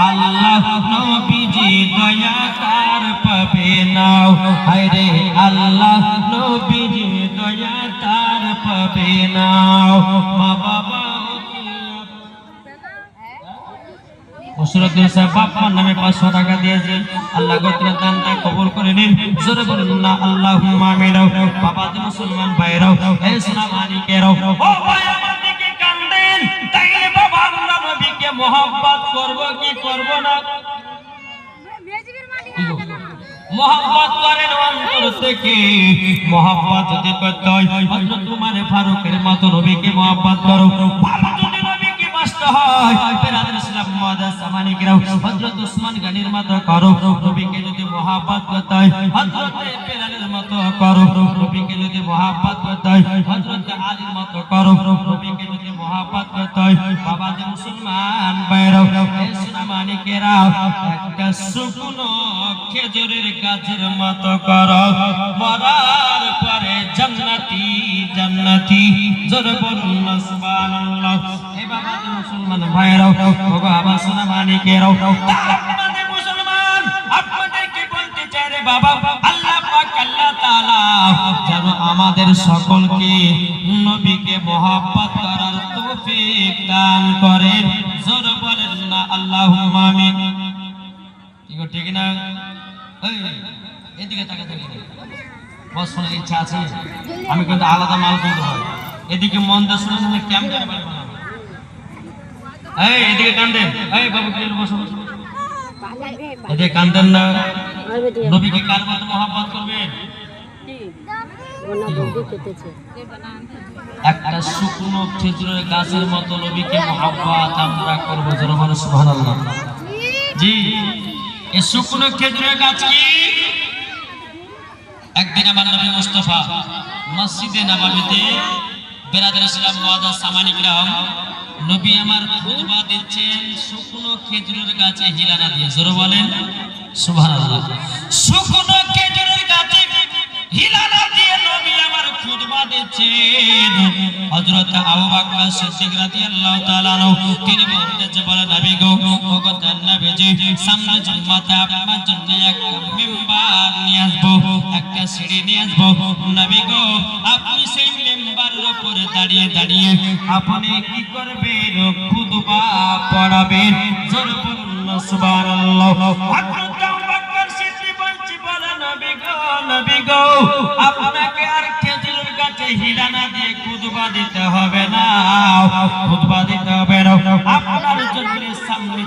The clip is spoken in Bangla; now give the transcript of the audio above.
আল্লাহ নবীজি দয়া তার পাবে না হায়রে আল্লাহ নবীজি দয়া তার পাবে না মা বাবা মুশরিকদের বাপ মার নামে 500 টাকা দিয়েছে আল্লাহ গোত্রের দানটা কবুল করে নিন জোরে বলুন না আল্লাহুম্মা আমিন বাবা যে মুসলমান ভাইরাও এই সোনা মানিকেরাও ও ভাই আমার দিকে কান্দেন তাইলে বাবা আমরা নবীকে মহব্বত করব কি করব না मोहब्बत करें अंतर থেকে मोहब्बत যদি করতে হয় হযরত উমর ফারুকের মত নবীকে मोहब्बत করো ভালো যদি নবীকে বাসতে হয় বেরাদর ইসলাম মুআদ্দাস সামানি কিরাও হযরত উসমান গনির মত করো নবীকে যদি मोहब्बत করতে হয় হযরত বেলালের মত করো নবীকে যদি मोहब्बत করতে হয় হযরত আলীর মত করো নবীকে যদি मोहब्बत করতে হয় বাবা যে মুসলমান ভাইরাও এই সামানি কিরাও একটা শুকনো খেজুরের গাছের মতো করো মরার পরে জান্নাতি জান্নাতি জোরে বলুন না সুবহানাল্লাহ এই বাবা মুসলমান ভাইরাও ও বাবা সোনা মানিকেরাও আপনাদের মুসলমান আপনাদেরকে বলতে চাই রে বাবা আল্লাহ পাক আল্লাহ তাআলা যেন আমাদের সকলকে নবীকে মহব্বত করার তৌফিক দান করেন জোরে বলেন না আল্লাহুম্মা আমিন ঠিক না এদিকে তাকা থাকি বস শোনার ইচ্ছা আছে আমি কিন্তু আলাদা মাল কিনতে হয় এদিকে মন দিয়ে শুনে শুনে কেমন করে বানাবো এই এদিকে কান্দেন এই বাবু কি বসো এদিকে কান্দেন না নবীকে কার মতো মহব্বত করবেন একটা শুকনো খেজুরের গাছের মতো নবীকে মহব্বত আমরা করব জোরে বলো সুবহানাল্লাহ জি এই শুকনো খেজুরের গাছ কি একদিন আমার নবী মুস্তাফা মসজিদে নববীতে বেরাদর ইসলাম মুআদ্দাস সামানি কিরাম নবী আমার খুতবা দিচ্ছেন শুকনো খেজুরের গাছে হিলানা দিয়ে জোরে বলেন সুবহানাল্লাহ শুকনো খেজুরের গাছে হিলানা দিয়ে নবী আমার খুতবা দিচ্ছেন হযরত আবু বকর সিদ্দিক রাদিয়াল্লাহু তাআলা আনহু তিনি বলতেছে বলে নবী গো ওগো নবীজি সামনে জুম্মাতে আপনার জন্য একটা মিম্বার নিয়ে আসবো একটা সিঁড়ি নিয়ে আসবো নবী গো আপনি সেই মিম্বারের উপরে দাঁড়িয়ে দাঁড়িয়ে আপনি কি করবেন খুতবা পড়াবেন জোরে বলুন সুবহানাল্লাহ হযরত আবু বকর সিদ্দিক বলছি বলে নবী গো আপনাকে আর খেজুরের গাছে হিলানা দিয়ে খুতবা দিতে হবে না খুতবা দিতে হবে না আপনার জন্য সামনে